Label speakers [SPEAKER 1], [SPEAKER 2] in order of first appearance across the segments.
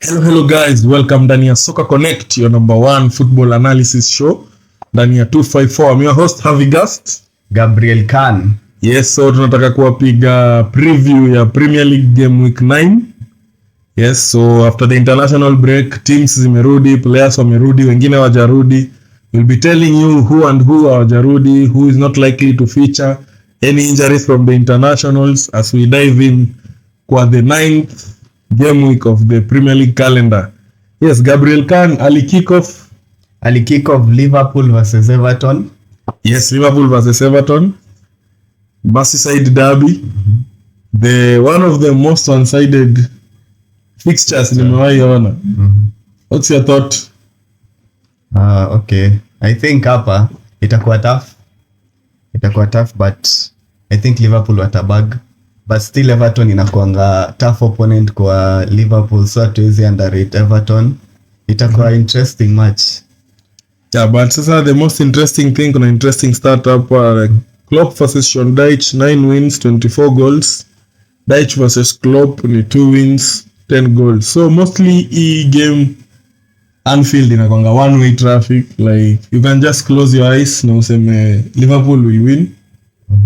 [SPEAKER 1] Hello guys, welcome ndani ya Soccer Connect, your number one football analysis show ndani ya 254. I'm your host Harvey Gust,
[SPEAKER 2] Gabriel Khan.
[SPEAKER 1] Yes, so tunataka kuwapiga preview ya Premier League Gameweek 9. Yes, so after the international break, teams zimerudi, players wamerudi, wengine hawajarudi. We'll be telling you who and who hawajarudi, who is not likely to feature, any injuries from the internationals as we dive in kwa the 9th game week of the Premier League calendar. Yes, Gabriel Khan, ali kick off
[SPEAKER 2] Liverpool versus Everton.
[SPEAKER 1] Yes, Liverpool versus Everton. Merseyside derby. The one of the most one-sided fixtures nimewahi ona. What's your thought?
[SPEAKER 2] Okay. I think hapa itakuwa tough but I think Liverpool watabag. But still Everton inakuanga tough opponent kwa Liverpool, so hatuwezi underrate Everton. Itakuwa interesting match.
[SPEAKER 1] Yeah, but sasa the most interesting thing, kuna interesting startup, Klopp versus Sean Dyche, 9 wins, 24 goals. Dyche versus Klopp ni 2 wins, 10 goals. So mostly game Anfield inakuanga one-way traffic. Like you can just close your eyes na useme Liverpool will win.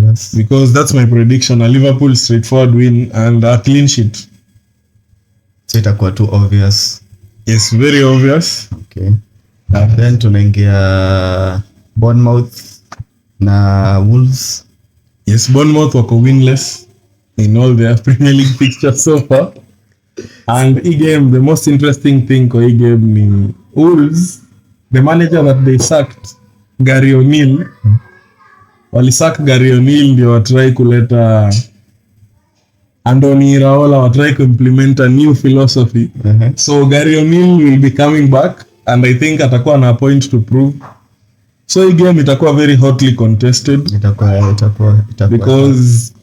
[SPEAKER 2] Yes.
[SPEAKER 1] Because that's my prediction, a Liverpool straightforward win and a clean sheet.
[SPEAKER 2] So itakuwa too obvious.
[SPEAKER 1] Yes, very obvious.
[SPEAKER 2] Okay. Then tunaingia Bournemouth na Wolves.
[SPEAKER 1] Yes, Bournemouth wako winless in all their Premier League fixtures so far. And hii game, the most interesting thing kwa hii game ni Wolves, the manager that they sacked, Gary O'Neill, walisack Gary O'Neill ndio watry kuleta Andoni Iraola, watry kuimplement a new philosophy. So Gary O'Neill will be coming back and I think atakuwa na point to prove. So hii game itakuwa very hotly contested.
[SPEAKER 2] Itakuwa
[SPEAKER 1] because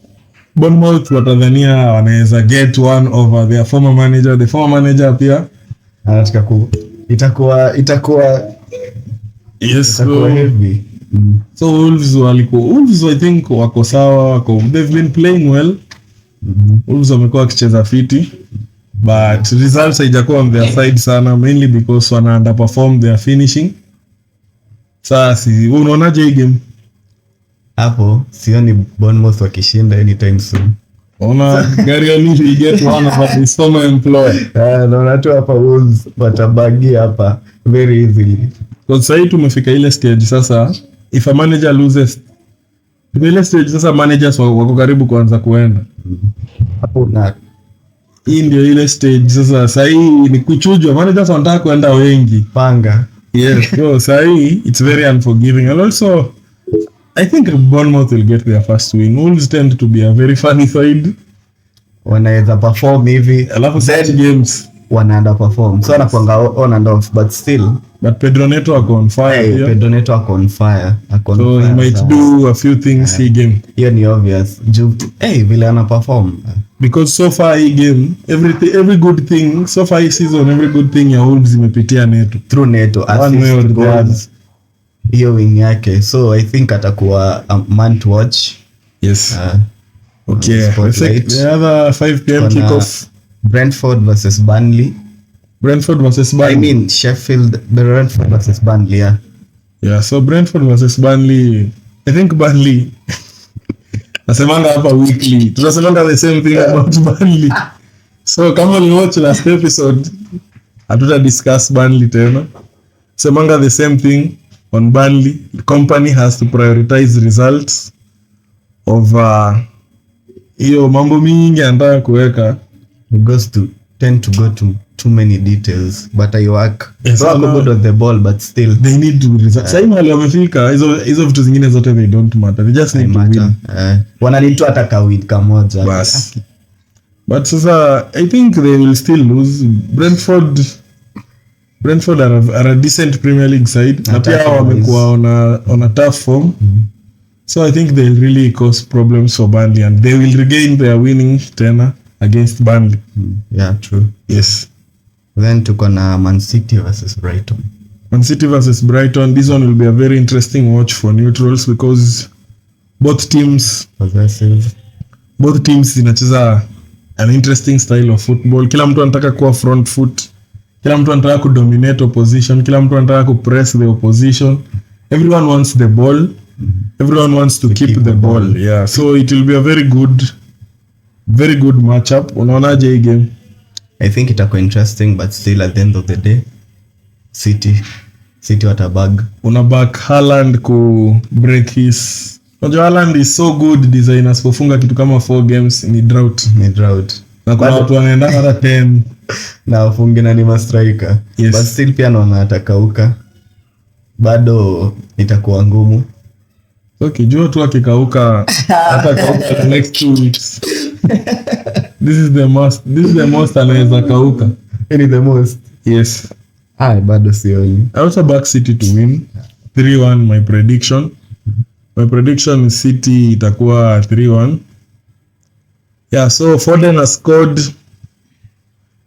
[SPEAKER 1] Bournemouth watadhania wanaweza get one over their former manager. The former manager pia
[SPEAKER 2] anataka itakuwa
[SPEAKER 1] yes,
[SPEAKER 2] itakuwa heavy.
[SPEAKER 1] So Wolves I think wako sawa, they've been playing well. Wolves wamekuwa wakicheza fiti but results haijakuwa on their side sana, mainly because wana underperform their finishing. Sasa unaonaje hii game?
[SPEAKER 2] Hapo sioni Bournemouth wakishinda anytime soon.
[SPEAKER 1] Ona Gary O'Neill will get one of his former employee.
[SPEAKER 2] Naona tu hapa Wolves watabagi hapa very easily.
[SPEAKER 1] Kwa sababu tumefika ile stage sasa, if a manager loses, ile stage sasa managers wako karibu kuanza kuenda.
[SPEAKER 2] Hapo na
[SPEAKER 1] hii ndio ile stage sasa. Sasa hii ni kuchujwa, managers wanataka kuenda wengi.
[SPEAKER 2] Panga.
[SPEAKER 1] Yes, so sasa hii it's very unforgiving. And also I think Bournemouth will get their first win. Wolves tend to be a very funny side.
[SPEAKER 2] Wanaweza perform hivi,
[SPEAKER 1] alafu set games
[SPEAKER 2] wana underperform. So wanakuanga on and off but still.
[SPEAKER 1] But Pedro Neto ako on fire.
[SPEAKER 2] Hey, Pedro Neto ako on fire.
[SPEAKER 1] So he might do a few things hii game.
[SPEAKER 2] Hiyo ni obvious. Vile ana perform.
[SPEAKER 1] Because so far hii game, every good thing, so far hii season, every good thing ya Wolves imepitia Neto.
[SPEAKER 2] Through Neto.
[SPEAKER 1] One way or the other.
[SPEAKER 2] Hiyo wing yake. So I think atakuwa a man to watch.
[SPEAKER 1] Yes. Okay. The other 5 p.m. kickoff.
[SPEAKER 2] Brentford versus Burnley. I mean Sheffield, Brentford versus Burnley.
[SPEAKER 1] Yeah, so Brentford versus Burnley. I think Burnley. Nasemanga hapa weekly. Tunasemanga the same thing about Burnley. So kama you watch last episode, hatuta discuss Burnley tena. Semanga the same thing on Burnley. The company has to prioritize results over hiyo mambo mingi anataka kuweka.
[SPEAKER 2] Tend to go to too many details, but I work.
[SPEAKER 1] Yes,
[SPEAKER 2] so good on the ball, but still
[SPEAKER 1] they need to result. Sasa hivi wamefika hizo vitu zingine zote they don't matter. They just need to win.
[SPEAKER 2] Wananitoa ataka win kamoja.
[SPEAKER 1] Bas. But sasa I think they will still lose. Brentford are a decent Premier League side. Na pia wamekuwa on a tough form. So I think they'll really cause problems for Burnley and they will regain their winning tena against Burnley.
[SPEAKER 2] Yeah, true.
[SPEAKER 1] Yes.
[SPEAKER 2] Then tuko na Man City versus Brighton.
[SPEAKER 1] Man City versus Brighton. This one will be a very interesting watch for neutrals because both teams zinacheza an interesting style of football. Kila mtu anataka kuwa front foot. Kila mtu anataka kudominate opposition, kila mtu anataka kupress the opposition. Everyone wants the ball. Everyone wants to keep the ball. Yeah, so it will be a very good matchup. Unaonaje hii game?
[SPEAKER 2] I think itakuwa interesting, but still at the end of the day, City watabag.
[SPEAKER 1] Una back Haaland ku break his. Unajua Haaland is so good designers kufunga kitu kama 4 games ni drought. Na kuna watu wanaenda hata 10
[SPEAKER 2] na wafunge na ni striker.
[SPEAKER 1] Yes.
[SPEAKER 2] But still pia naona atakauka. Bado itakuwa ngumu.
[SPEAKER 1] So kijua tu akikauka hata kauka the next 2 weeks. This is the most anaweza kauka.
[SPEAKER 2] Any the most.
[SPEAKER 1] Yes.
[SPEAKER 2] Bado sioni.
[SPEAKER 1] I also back City to win. 3-1 my prediction. My prediction is City itakuwa 3-1. Yeah, so Foden has scored.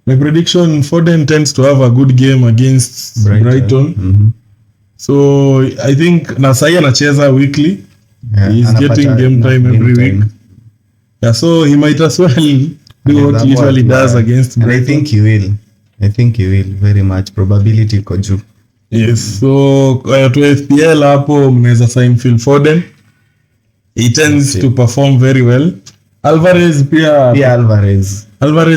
[SPEAKER 1] My prediction, Foden tends to have a good game against Brighton. So I think na sahi anacheza weekly. He's getting game time every week. Yeah, so he might as well do what he usually does against Brighton.
[SPEAKER 2] I think he will very much. Probability iko juu.
[SPEAKER 1] Yes, so to FPL hapo mnaweza sign Phil Foden. He tends to perform very well. Alvarez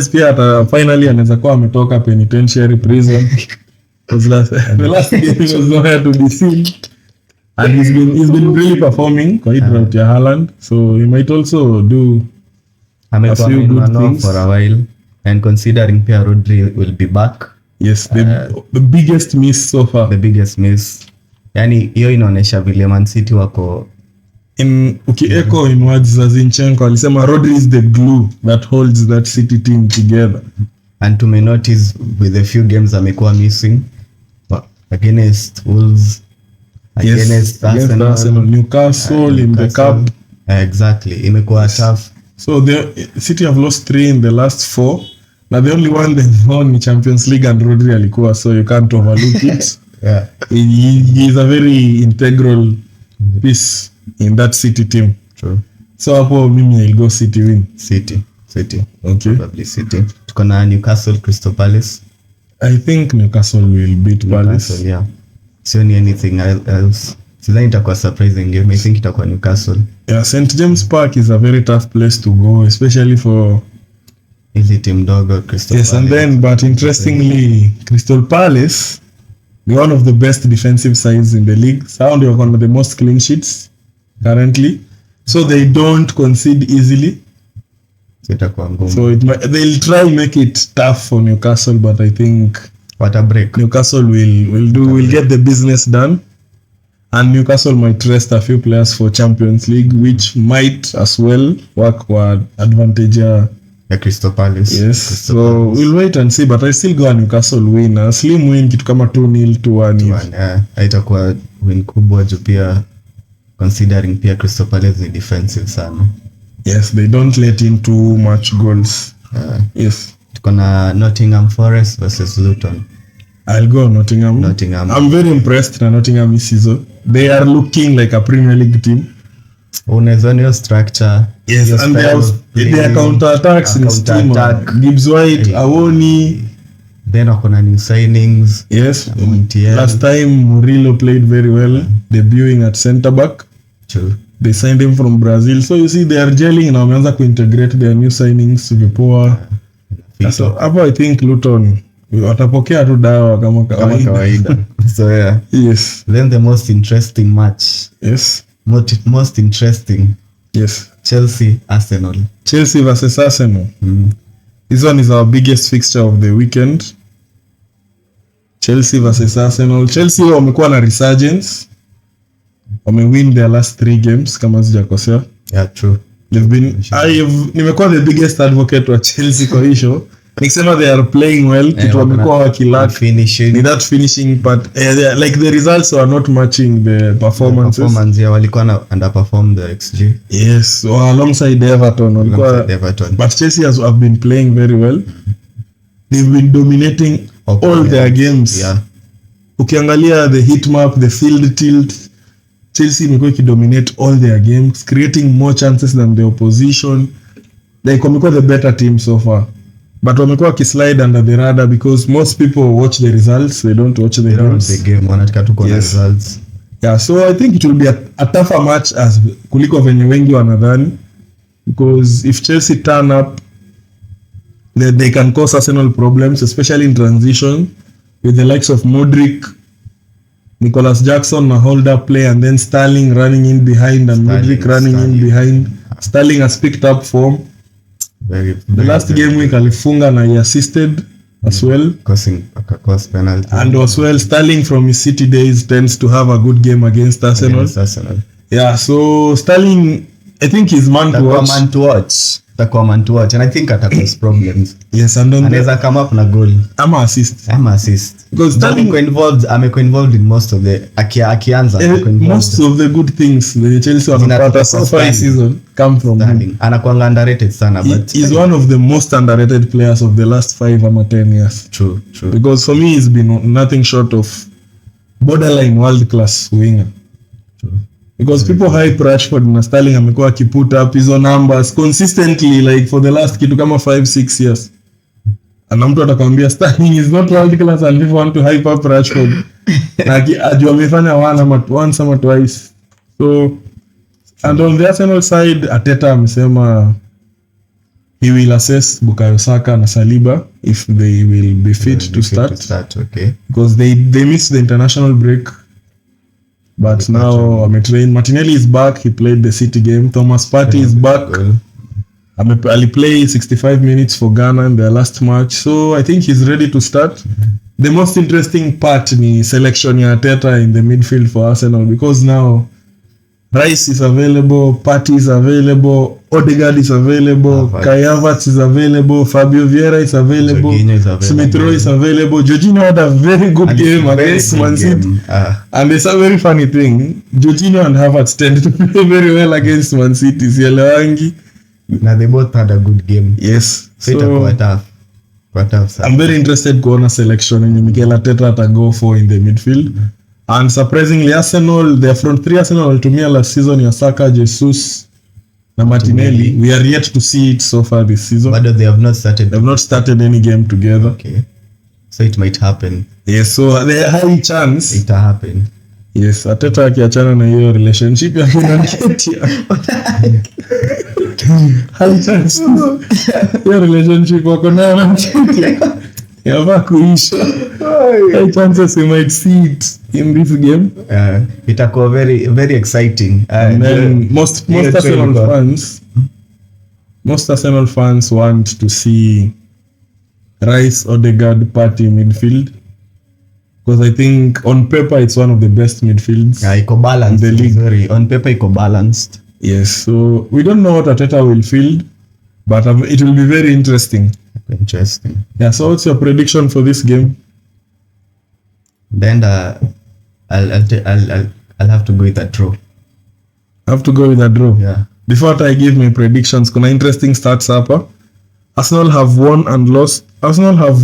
[SPEAKER 1] pia finally anaweza kuwa ametoka penitentiary prison. The last game he was nowhere to be seen. And he's been really performing kwa hii drought ya Haaland. So he might also do a few good things
[SPEAKER 2] for a while. And considering pia Rodri will be back.
[SPEAKER 1] Yes, the biggest miss so far.
[SPEAKER 2] Yani hiyo inaonesha vile Man City wako
[SPEAKER 1] ukiecho in words za Zinchenko alisema Rodri is the glue that holds that City team together.
[SPEAKER 2] And to me notice with the few games amekuwa missing against Wolves, against Arsenal,
[SPEAKER 1] Newcastle in the cup.
[SPEAKER 2] Exactly, imekuwa tough.
[SPEAKER 1] So the City have lost 3 in the last 4. Now the only one they've won in Champions League and Rodri alikuwa, so you can't overlook it.
[SPEAKER 2] Yeah.
[SPEAKER 1] He is a very integral piece in that City team.
[SPEAKER 2] True.
[SPEAKER 1] So hapo mimi I'll go City win.
[SPEAKER 2] City.
[SPEAKER 1] Okay.
[SPEAKER 2] Probably City. Tuko na Newcastle Crystal Palace.
[SPEAKER 1] I think Newcastle will beat Palace.
[SPEAKER 2] Yeah. Sioni anything else. Sidhani itakuwa surprising game. I think itakuwa Newcastle.
[SPEAKER 1] Yeah, St. James Park is a very tough place to go, especially for
[SPEAKER 2] easy team dogo Crystal Palace.
[SPEAKER 1] And then but interestingly Crystal Palace, they're one of the best defensive sides in the league. Sound they're one of the most clean sheets currently. So they don't concede easily. So they'll try make it tough for Newcastle, but I think
[SPEAKER 2] what a break.
[SPEAKER 1] Newcastle will get the business done. And Newcastle might rest a few players for Champions League, which might as well work for advantage
[SPEAKER 2] Crystal Palace.
[SPEAKER 1] Yes. So we'll wait and see, but I still go a Newcastle win. A slim win kitu kama 2-0 to 1.
[SPEAKER 2] Yeah, itakuwa win kubwa juu pia considering pia Crystal Palace ni defensive sana.
[SPEAKER 1] Yes, they don't let in too much goals. Yes.
[SPEAKER 2] Tuko na Nottingham Forest versus Luton.
[SPEAKER 1] I'll go Nottingham. I'm very impressed na Nottingham this season. They are looking like a Premier League team.
[SPEAKER 2] Unaweza your structure.
[SPEAKER 1] Yes, and their counter attacks in steam. Gibbs White, Awoni.
[SPEAKER 2] Then wakona new signings.
[SPEAKER 1] Yes. Last time Murillo played very well, debuting at centre back.
[SPEAKER 2] True.
[SPEAKER 1] They signed him from Brazil. So you see they are gelling na wameanza kuintegrate their new signings vipoa. So hapo I think Luton watapokea tu dawa kama
[SPEAKER 2] kawaida. So yeah.
[SPEAKER 1] Yes.
[SPEAKER 2] Then the most interesting match.
[SPEAKER 1] Yes.
[SPEAKER 2] Most interesting.
[SPEAKER 1] Yes.
[SPEAKER 2] Chelsea
[SPEAKER 1] versus Arsenal. This one is our biggest fixture of the weekend. Chelsea versus Arsenal. Chelsea wamekuwa na resurgence. Wamewin their last 3 games kama sijakosea.
[SPEAKER 2] Yeah, true.
[SPEAKER 1] Nimekuwa the biggest advocate wa Chelsea kwa hisho. Nikisema they are playing well, kitu wamekuwa wakilack ni that finishing part. Like the results are not matching the performances.
[SPEAKER 2] Walikuwa na underperform the XG.
[SPEAKER 1] Yes, alongside Everton. But Chelsea have been playing very well. They've been dominating all their games.
[SPEAKER 2] Yeah.
[SPEAKER 1] Ukiangalia the heat map, the field tilt, Chelsea imekuwa ikidominate all their games, creating more chances than the opposition. Like wamekuwa the better team so far. but wamekuwa kislide under the radar because most people watch the results, they don't watch the games.
[SPEAKER 2] The game wanataka tu kuona results.
[SPEAKER 1] Yeah, so I think it will be a tougher match as kuliko venye wengi wanadhani, because if Chelsea turn up, they can cause Arsenal problems, especially in transition with the likes of Modric, Nicholas Jackson na hold up play, and then Sterling running in behind and Modric running in behind. Sterling has picked up form. The last game week alifunga na he assisted as well,
[SPEAKER 2] causing penalty.
[SPEAKER 1] And as well, Sterling from his City days tends to have a good game against Arsenal. Yeah, so Sterling, I think he's man to watch.
[SPEAKER 2] Takuwa man to watch, and I think atakuwa problems.
[SPEAKER 1] Yes, and
[SPEAKER 2] anaweza come up na goal.
[SPEAKER 1] Ama assist.
[SPEAKER 2] Because Sterling ameko involved in most of the akianza
[SPEAKER 1] most of the good things the Chelsea wanapata so far this season come from
[SPEAKER 2] Sterling. Anakuwa underrated sana, but
[SPEAKER 1] he's one of the most underrated players of the last 5 or 10 years.
[SPEAKER 2] True.
[SPEAKER 1] Because for me he's been nothing short of borderline world class winger.
[SPEAKER 2] True.
[SPEAKER 1] Because people hype Rashford na Sterling amekuwa akiput up his own numbers consistently like for the last kitu kama 5-6 years. Na mtu atakwambia Sterling is not world class and people want to hype up Rashford. Na ajua amefanya once ama twice. So, and on the Arsenal side, Arteta amesema he will assess Bukayo Saka na Saliba if they will be fit to start.
[SPEAKER 2] Okay.
[SPEAKER 1] Because they missed the international break. But now ametrain. Martinelli is back. He played the City game. Thomas Partey is back. Ali play 65 minutes for Ghana in their last match. So I think he's ready to start. The most interesting part ni selection ya Arteta in the midfield for Arsenal, because now Rice is available, Partey is available, Odegaard is available, Kai Havertz is available, Fabio Vieira is available, Smith Rowe is available. Jorginho had a very good game against Man City. And it's a very funny thing. Jorginho and Havertz tend to play very well against Man City. Sielewangi.
[SPEAKER 2] Now they both had a good game.
[SPEAKER 1] Yes.
[SPEAKER 2] So itakuwa tough.
[SPEAKER 1] I'm very interested kuona selection yenye Mikel Arteta atago for in the midfield. And surprisingly, Arsenal, their front three Arsenal walitumia last season ya Saka, Jesus na Martinelli. We are yet to see it so far this season.
[SPEAKER 2] But they have not started.
[SPEAKER 1] They have not started any game together.
[SPEAKER 2] Okay. So it might happen.
[SPEAKER 1] Yes, so the high chance
[SPEAKER 2] it happen.
[SPEAKER 1] Yes, Arteta akiachana na hiyo relationship ya kina Nketiah. High chance. Hiyo relationship wako nayo na Nketiah yava kuisha. High chances we might see it in this game.
[SPEAKER 2] Itakuwa very very exciting.
[SPEAKER 1] And then most Arsenal fans want to see Rice, Odegaard, Partey midfield. Because I think on paper it's one of the best midfields.
[SPEAKER 2] Iko balanced.
[SPEAKER 1] The league.
[SPEAKER 2] On paper iko balanced.
[SPEAKER 1] Yes, so we don't know what Arteta will field, but it will be very interesting. Yeah, so what's your prediction for this game?
[SPEAKER 2] Then I'll have to go with a draw.
[SPEAKER 1] Have to go with a draw?
[SPEAKER 2] Yeah.
[SPEAKER 1] Before I give my predictions, kuna interesting stats hapa. Arsenal have won and lost. Arsenal have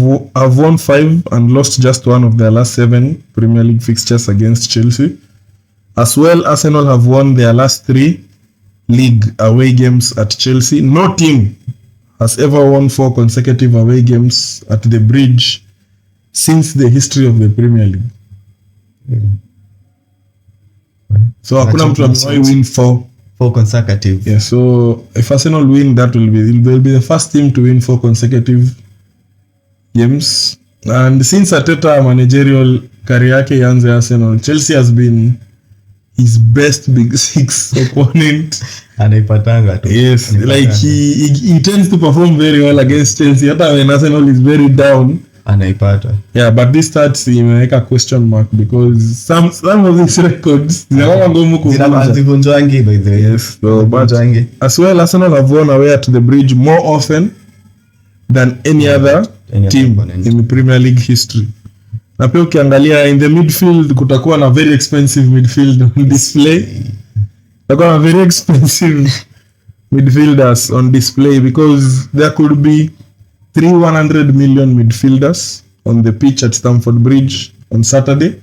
[SPEAKER 1] won 5 and lost just 1 of their last 7 Premier League fixtures against Chelsea. As well, Arsenal have won their last 3 league away games at Chelsea. No team has ever won 4 consecutive away games at the Bridge since the history of the Premier League. So hakuna mtu amewahi win 4
[SPEAKER 2] consecutive.
[SPEAKER 1] Yeah, so if Arsenal win, they'll be the first team to win 4 consecutive games. And since Arteta managerial career yake ianze Arsenal, Chelsea has been his best big 6 opponent.
[SPEAKER 2] Anaipatanga tu.
[SPEAKER 1] Yes, like he tends to perform very well against Chelsea. Hata when Arsenal is very down,
[SPEAKER 2] anaipata.
[SPEAKER 1] Yeah, but this stats imeweka question mark because some of these records zinakuwa ngumu
[SPEAKER 2] kuvunjwangi by the way.
[SPEAKER 1] Yes, so but as well Arsenal have won away at the Bridge more often than any other team in the Premier League history. Na pia ukiangalia in the midfield kutakuwa na very expensive midfield on display. Kutakuwa na very expensive midfielders on display because there could be 100 million midfielders on the pitch at Stamford Bridge on Saturday.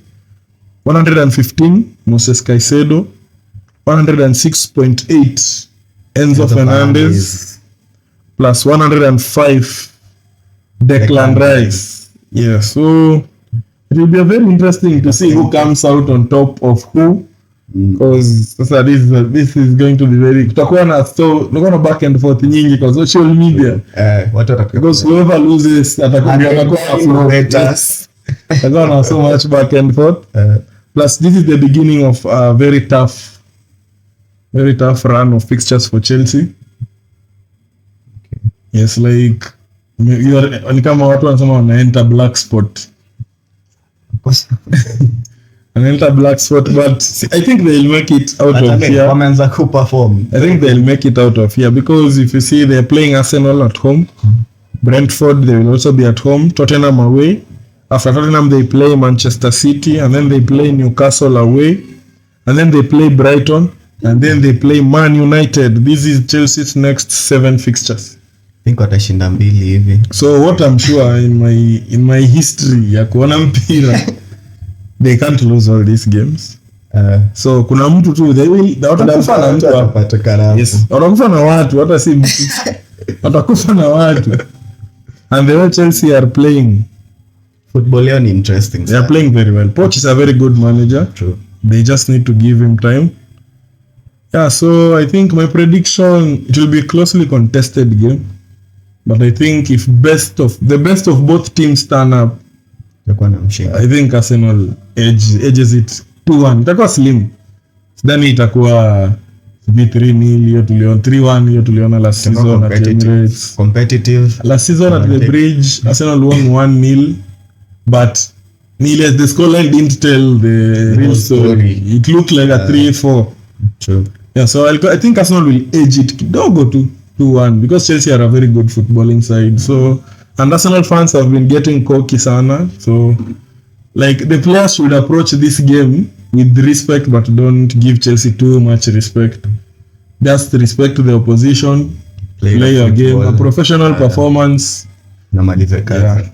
[SPEAKER 1] 115 Moses Caicedo, 106.8 Enzo Fernandez, plus 105 Declan Rice. Yeah, so it will be very interesting to see who comes out on top of who. Because this is going to be very tutakuwa na back and forth nyingi kwa social media. Because whoever loses atakuwa na so much back and forth. Plus this is the beginning of a very tough run of fixtures for Chelsea. Yes, like ni kama watu wanasema wanaenta black spot. Anaenta black spot, but I think they'll make it out of here.
[SPEAKER 2] Wameanza kuperform.
[SPEAKER 1] I think they'll make it out of here because if you see they're playing Arsenal at home, Brentford they will also be at home, Tottenham away. After Tottenham they play Manchester City, and then they play Newcastle away, and then they play Brighton, and then they play Man United. This is Chelsea's next 7 fixtures.
[SPEAKER 2] I think watashinda 2 hivi.
[SPEAKER 1] So what I'm sure in my history ya kuona mpira they can't lose all these games. So kuna mtu tu watakufa na mtu
[SPEAKER 2] wapatikana.
[SPEAKER 1] Yes, watakufa na watu hata si mtu. Watakufa na watu. And the way Chelsea are playing
[SPEAKER 2] football is interesting.
[SPEAKER 1] They are playing very well. Poch is a very good manager.
[SPEAKER 2] True.
[SPEAKER 1] They just need to give him time. Yeah, so I think my prediction, it will be a closely contested game. But I think if the best of both teams turn up, I think Arsenal edges it 2-1. Itakuwa slim. Sidhani itakuwa 3-0 hiyo tuliona, 3-1 hiyo tuliona last season at Emirates.
[SPEAKER 2] Competitive.
[SPEAKER 1] Last season at the Bridge, Arsenal won 1-0, but the scoreline didn't tell the real story. It looked like a 3-4.
[SPEAKER 2] True.
[SPEAKER 1] Yeah, so I think Arsenal will edge it kidogo to 2-1 because Chelsea are a very good footballing side. So, and Arsenal fans have been getting cocky sana. So, like the players should approach this game with respect, but don't give Chelsea too much respect. Just respect the opposition, play your game, a professional performance.
[SPEAKER 2] Namalize kazi.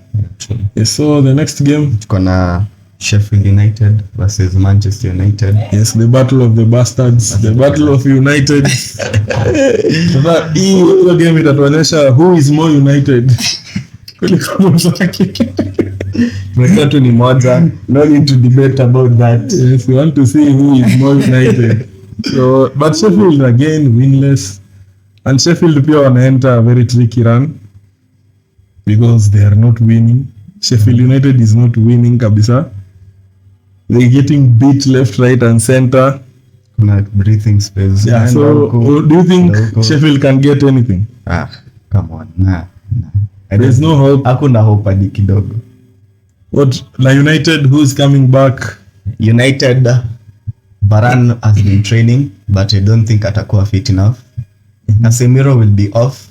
[SPEAKER 1] Yes, so the next game
[SPEAKER 2] tuko na Sheffield United versus Manchester United.
[SPEAKER 1] Yes, the battle of the bastards, the battle of United. Hiyo game itatuonyesha who is more united. Kuliko mzaki.
[SPEAKER 2] Mweketu ni moja. No need to debate about that.
[SPEAKER 1] Yes, we want to see who is more united. So, but Sheffield again winless. And Sheffield pia wanaenta a very tricky run because they are not winning. Sheffield United is not winning kabisa. They're getting beat left, right and center.
[SPEAKER 2] Kuna breathing space.
[SPEAKER 1] Yeah, so do you think Sheffield can get anything?
[SPEAKER 2] Come on. Nah.
[SPEAKER 1] There's no hope.
[SPEAKER 2] Hakuna hope hadi kidogo.
[SPEAKER 1] What, La United, who's coming back?
[SPEAKER 2] United, Varane has been training, but I don't think atakuwa fit enough. Casemiro will be off.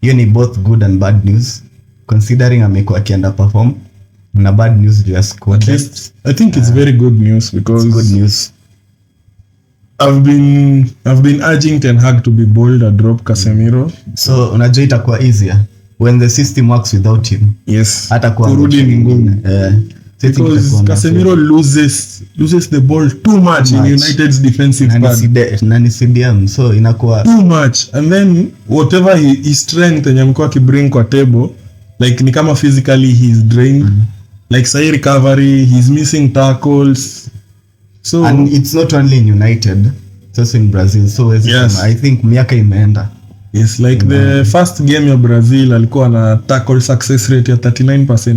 [SPEAKER 2] Hiyo ni both good and bad news, considering amekuwa akiunderperform. Na bad news juu ya squad.
[SPEAKER 1] At least, I think it's very good news because
[SPEAKER 2] it's good news.
[SPEAKER 1] I've been urging Ten Hag to be bold and drop Casemiro.
[SPEAKER 2] So unajua itakuwa easier when the system works without him.
[SPEAKER 1] Yes.
[SPEAKER 2] Hatakuwa
[SPEAKER 1] kurudi ni ngumu. Because Casemiro loses the ball too much in United's defensive part.
[SPEAKER 2] Na ni CDM, so inakuwa
[SPEAKER 1] too much, and then whatever his strength yenye amekuwa akibring kwa table, like ni kama physically he's drained. Like say recovery, he's missing tackles. So
[SPEAKER 2] and it's not only in United, it's also in Brazil. So yes. I think miaka imeenda.
[SPEAKER 1] Yes, like the first game ya Brazil alikuwa na tackle success rate ya 39%.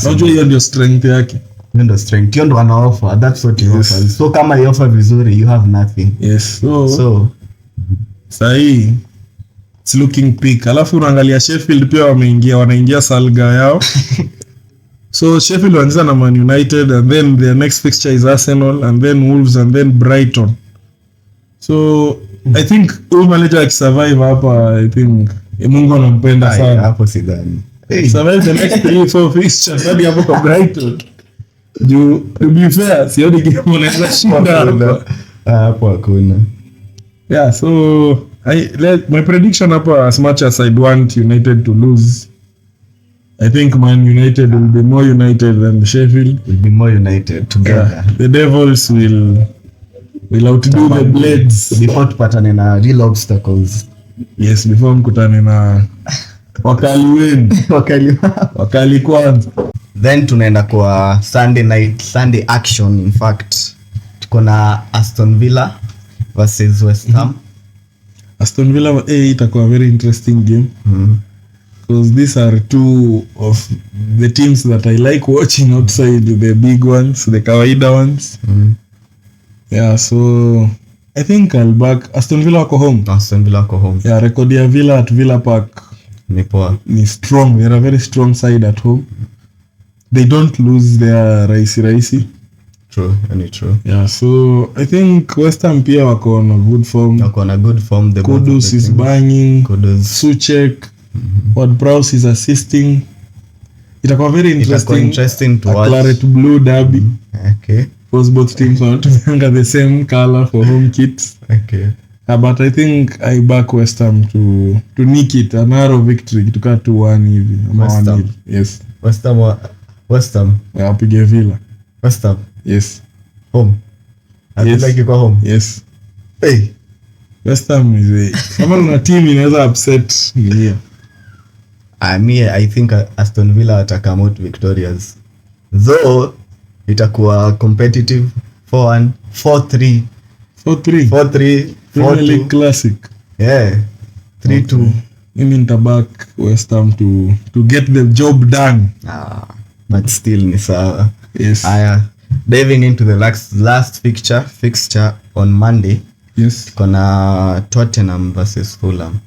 [SPEAKER 1] Unajua hiyo ndio strength yake.
[SPEAKER 2] Hiyo ndio strength. Hiyo ndio ana offer. That's what he offers. So kama he offer vizuri, you have nothing.
[SPEAKER 1] Yes. So sahi it's looking peak. Alafu unaangalia Sheffield pia wanaingia salga yao. So Sheffield wanaanza na Man United, and then their next fixture is Arsenal, and then Wolves, and then Brighton. So I think huyu manager akisurvive hapa, I think Mungu anampenda sana.
[SPEAKER 2] Hapo sidhani.
[SPEAKER 1] Survive the next 3-4 fixtures hadi hapo kwa Brighton. To be fair, sioni game unaweza shinda
[SPEAKER 2] hapo hakuna.
[SPEAKER 1] Yeah, so my prediction hapa, as much as I'd want United to lose, I think Man United will be more united than Sheffield.
[SPEAKER 2] Will be more united together.
[SPEAKER 1] Yeah, the Devils will outdo the Blades
[SPEAKER 2] before tupatane na real obstacles.
[SPEAKER 1] Yes, before mkutane na wakali kwanza.
[SPEAKER 2] Then tunaenda kwa Sunday action. In fact tuko na Aston Villa versus West Ham.
[SPEAKER 1] Aston Villa itakuwa a very interesting game. Because these are two of the teams that I like watching outside the big ones, the kawaida ones. Yeah, so I think I'll back Aston Villa wako home. Yeah, record ya Villa at Villa Park ni strong. They're a very strong side at home. They don't lose their raisi.
[SPEAKER 2] True.
[SPEAKER 1] Yeah, so I think West Ham pia wako on a good form.
[SPEAKER 2] The
[SPEAKER 1] Kudus is banging. Suchek. Ward-Prowse is assisting. Itakuwa very interesting
[SPEAKER 2] to watch.
[SPEAKER 1] Claret blue derby.
[SPEAKER 2] Okay.
[SPEAKER 1] Because both teams want to hang the same color for home kits.
[SPEAKER 2] Okay.
[SPEAKER 1] But I think I back West Ham to nick it, a narrow victory, kituka 2-1 hivi.
[SPEAKER 2] West Ham.
[SPEAKER 1] Yes.
[SPEAKER 2] West Ham.
[SPEAKER 1] Wapige Villa.
[SPEAKER 2] West Ham.
[SPEAKER 1] Yes.
[SPEAKER 2] Home.
[SPEAKER 1] Yes.
[SPEAKER 2] Like you home.
[SPEAKER 1] Yes.
[SPEAKER 2] Hey.
[SPEAKER 1] West Ham is kama una team inaweza upset ni here.
[SPEAKER 2] I think Aston Villa watacome out victorious. Though itakuwa competitive 4-1, 4-3. 4-3.
[SPEAKER 1] Premier League classic.
[SPEAKER 2] Yeah. 3-2.
[SPEAKER 1] Mimi nitaback West Ham to get the job done.
[SPEAKER 2] But still ni sawa.
[SPEAKER 1] Yes.
[SPEAKER 2] Diving into the last fixture on Monday.
[SPEAKER 1] Yes.
[SPEAKER 2] Kuna Tottenham versus Fulham.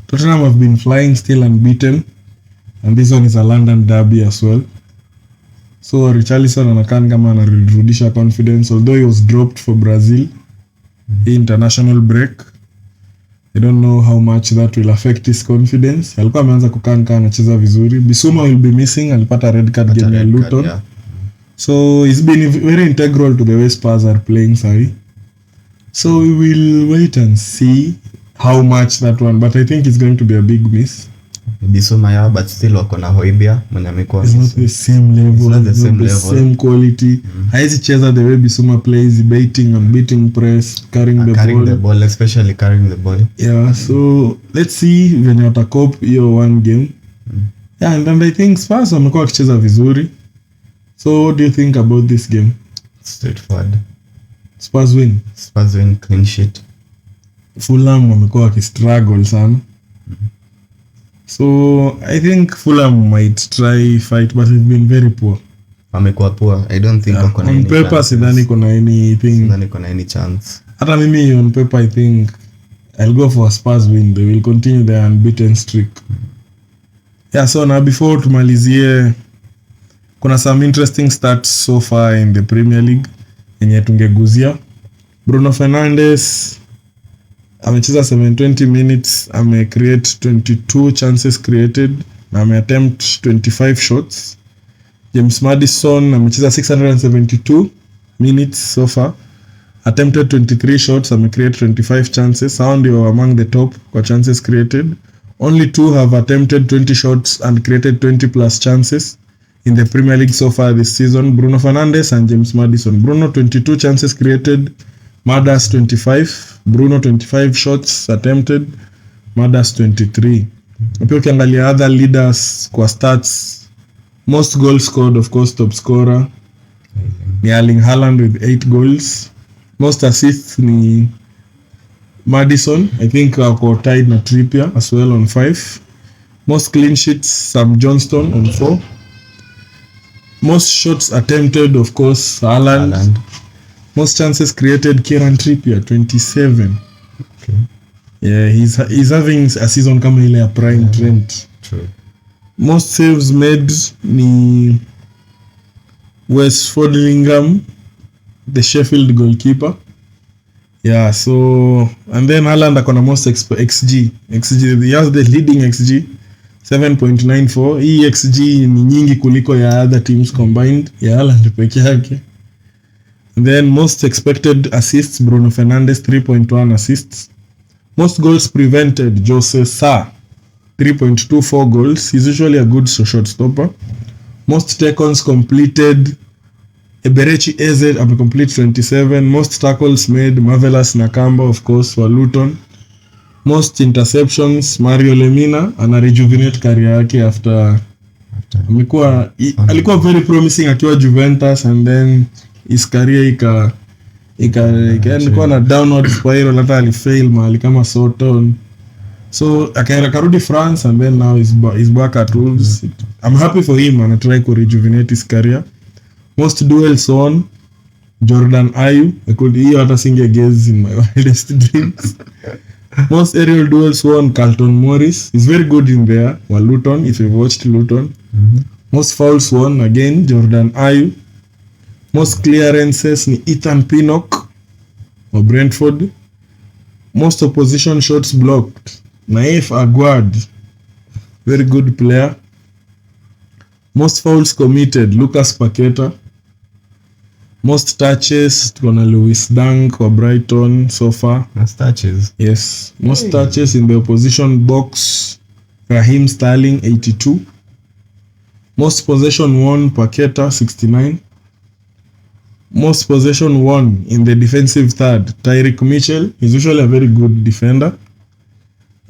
[SPEAKER 1] Tottenham have been flying still unbeaten, and this one is a London derby as well. So Richarlison anakan kama anarudisha confidence, although he was dropped for Brazil international break. I don't know how much that will affect his confidence. Alikuwa ameanza kukaa anacheza vizuri. Bissouma will be missing, alipata red card game ya Luton. Yeah. So he's been very integral to the way Spurs are playing sahi. So we will wait and see how much that one, but I think it's going to be a big miss.
[SPEAKER 2] Bissouma but still wako na Højbjerg mwenye amekuwa.
[SPEAKER 1] It's not the same level. It's not the same quality. Haezi cheza the way Bissouma plays, baiting and beating press, carrying the ball,
[SPEAKER 2] especially carrying the ball.
[SPEAKER 1] Yeah, so let's see when you attack hiyo one game. Yeah, and then I think Spurs wamekuwa wakicheza vizuri. So what do you think about this game?
[SPEAKER 2] Straightforward.
[SPEAKER 1] Spurs win,
[SPEAKER 2] clean sheet.
[SPEAKER 1] Fulham wamekuwa wakistruggle sana. So I think Fulham might try fight, but it's been very poor.
[SPEAKER 2] Wamekuwa poor. I don't think wako na
[SPEAKER 1] on paper sidhani kuna any
[SPEAKER 2] chance.
[SPEAKER 1] Hata mimi on paper I think I'll go for a Spurs win. They will continue their unbeaten streak. Yeah, so now before tumalizie, kuna some interesting stats so far in the Premier League yenye tungeguzia. Bruno Fernandes amecheza 720 minutes, create 22 chances created na attempt 25 shots. James Maddison amecheza 672 minutes so far, attempted 23 shots, create 25 chances. Sound you among the top kwa chances created. Only two have attempted 20 shots and created 20 plus chances in the Premier League so far this season. Bruno Fernandes and James Maddison. Bruno 22 chances created, Madas 25. Bruno 25 shots attempted, Madas 23. Pia ukiangalia other leaders kwa stats, most goals scored, of course top scorer ni Erling Haaland with 8 goals. Most assists ni Maddison, I think wako tied na Trippier as well on 5. Most clean sheets Sam Johnston on 4. Most shots attempted, of course, Haaland. Most chances created, Kieran Trippier, 27.
[SPEAKER 2] Okay.
[SPEAKER 1] Yeah, he's having a season kama ile ya prime Trent.
[SPEAKER 2] True.
[SPEAKER 1] Most saves made ni Wes Foderingham, the Sheffield goalkeeper. Yeah, so and then Haaland akona most XG. He has the leading XG, 7.94. Hii XG ni nyingi kuliko ya other teams combined, ya Haaland peke yake. Then most expected assists, Bruno Fernandes 3.1 assists. Most goals prevented, Jose Sa 3.24 goals. He's usually a good shot stopper. Most tackles completed, Eberechi Eze complete 27. Most tackles made, Marvelous Nakamba, of course, for Luton. Most interceptions, Mario Lemina ana rejuvenate career yake after alikuwa very promising akiwa Juventus, and then his career ikaenda na downward spiral, hata alifail mahali kama Soton, so akarudi France, and then now he's back at Wolves. I'm happy for him, and I try to rejuvenate his career. Most duels won, Jordan Ayew. I could hear hata singe guess in my wildest dreams. Most aerial duels won, Carlton Morris. He's very good in there. Luton, if you've watched Luton. Most fouls won, again, Jordan Ayew. Most clearances ni Ethan Pinnock of Brentford. Most opposition shots blocked, Naif Aguerd, very good player. Most fouls committed, Lucas Paqueta. Most touches, tukona Lewis Dunk wa Brighton so far.
[SPEAKER 2] Most touches?
[SPEAKER 1] Yes. Most touches in the opposition box, Raheem Sterling, 82. Most possession won, Paqueta, 69. Most possession won in the defensive third, Tyreek Mitchell. He's usually a very good defender.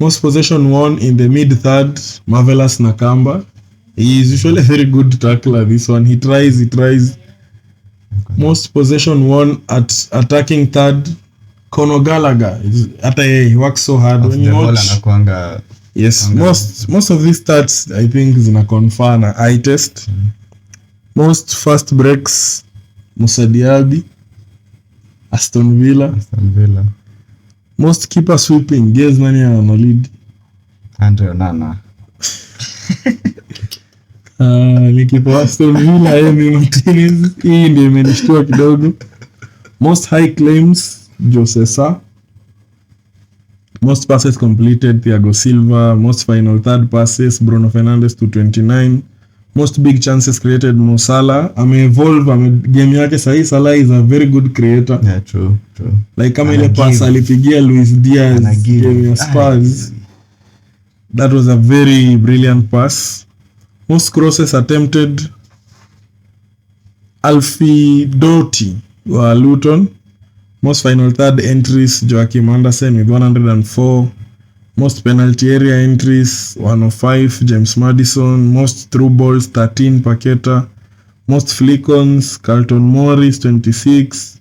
[SPEAKER 1] Most possession won in the mid third, Marvelous Nakamba. He is usually a very good tackler. This one, he tries. Most possession won at attacking third, Conor Gallagher. He works so hard. When you watch, yes, most of these stats I think zina confirm na eye test. Most fast breaks, Musa Diaby, Aston Villa. Most keeper sweeping, guess nani ana lead?
[SPEAKER 2] Andre Onana.
[SPEAKER 1] Nikipa Aston Villa Emi Martinez. Hii ndio imenishtua kidogo. Most high claims, Jose Sa. Most passes completed, Thiago Silva. Most final third passes, Bruno Fernandes, 229. Most big chances created, Mo Salah. Game yake sahi, Salah is a very good creator.
[SPEAKER 2] Yeah, true.
[SPEAKER 1] Like kama ile pass alipigia Luis Diaz game ya Spurs. That was a very brilliant pass. Most crosses attempted, Alfie Doughty wa Luton. Most final third entries, Joachim Andersen with 104. Most penalty area entries, 105, James Maddison. Most through balls, 13, Paqueta. Most flick-ons, Carlton Morris, 26.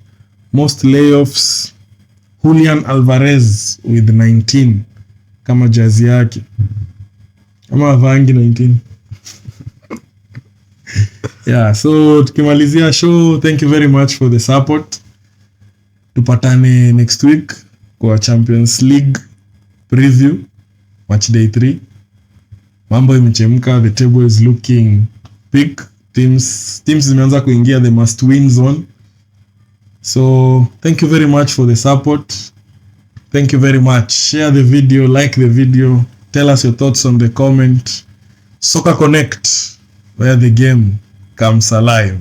[SPEAKER 1] Most layoffs, Julian Alvarez with 19. Kama jazi yake. Kama avangi 19. Yeah, so tukimalizia show, thank you very much for the support. Tupatane next week kwa Champions League preview, match day 3. Mambo imechemka, the table is looking big. Teams zimeanza kuingia the must win zone. So thank you very much for the support. Thank you very much. Share the video, like the video, tell us your thoughts on the comment. Soccer Connect, where the game comes alive.